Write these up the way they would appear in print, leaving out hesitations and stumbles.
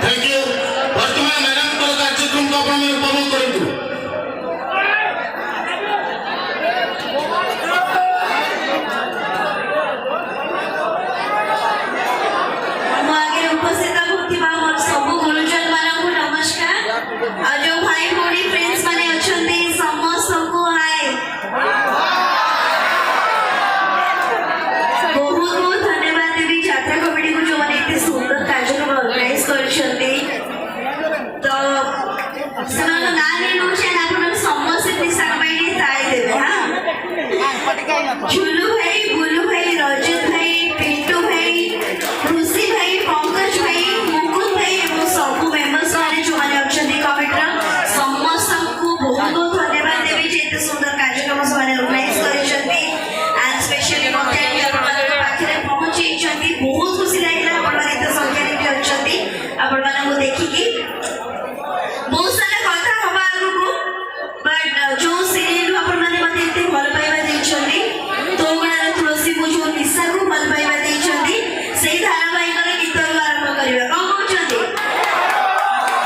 Thank you वर्तमान madam को कार्यक्रम को आपण उपभोग करंतु झुलू भाई, बुलू भाई, रजत भाई, पिंटू भाई, खुशी भाई, पंकज भाई, मुकुंद भाई और सब मेंबर्स माने जो माने अछंती कमिटीर समस्त को बहुत बहुत धन्यवाद देवी जे एते सुंदर कार्यक्रम माने ऑर्गेनाइज करिसंती एंड स्पेशली मते आपण माने पाखरे पहुंची छंती बहुत खुशी लागला आपण माने एते संख्या रे अछंती आपण माने को देखि कि बहुत सारा कथा हबा आगु बट जो सीरियल आपण माने मते एते भल पाइबा दैछंती निशा को भल पाइबा देइछंती सेही धारावाहिक रे गीत आरंभ करिबा कोन कहउछंती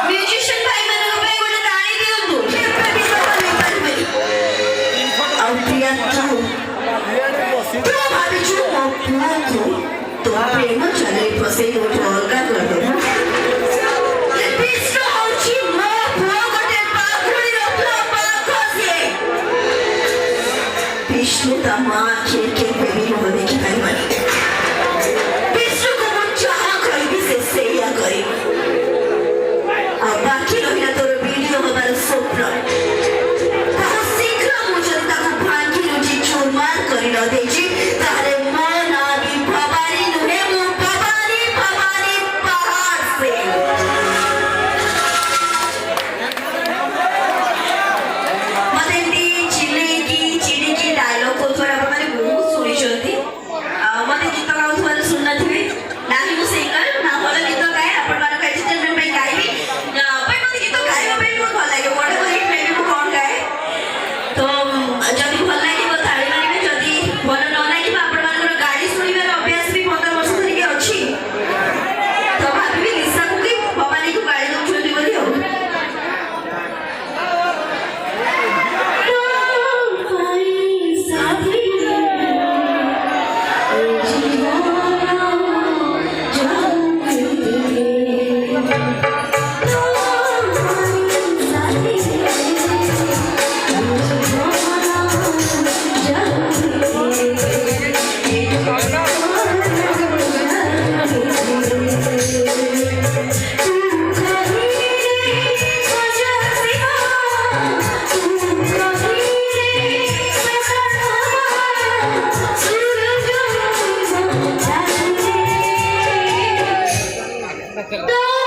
म्यूजिशियन भाई माने को गोटे ताली दियंतु केते भी सब नै पाइबे आ प्रिया तो भाभी छु मो तो प्रेम चले फसे गोटे अलगा कर दो विष्णु होची मो गोटे पाखुड़ी रखला पाखसे विष्णु ता मां के बेबी हो देखि विष्णु को मन चाहा करी से सेया करी अब बाकी रहिला तोर वीडियो हमार स्वप्न बहुत शीघ्र मुझे ताको भांगी रुचि चुरमार करी न देछि तारे मन आदि भवानी नुहे मु भवानी भवानी पहाड़ से मते दी चिड़ी की डायलॉग को थोड़ा हमारे बहुत सुनी चलती मते गीत गाउथवार सुनना थिबे नाही मु सिंगर ना भल गीत गाए आपण मान एंटरटेनमेंट पे गाइबी पण मते गीत गाइबा पे बहुत भल लागे बड बड फ्रेंड को कोन गाए तो जदी भल लागे ताली मारिबे जदी भल न लागे आपण मान गाड़ी सुनिबार अभ्यास भी 15 वर्ष धरि के अछि तो भाबी निशा को कि भवानी को गाड़ी दउछथि बोली हो No!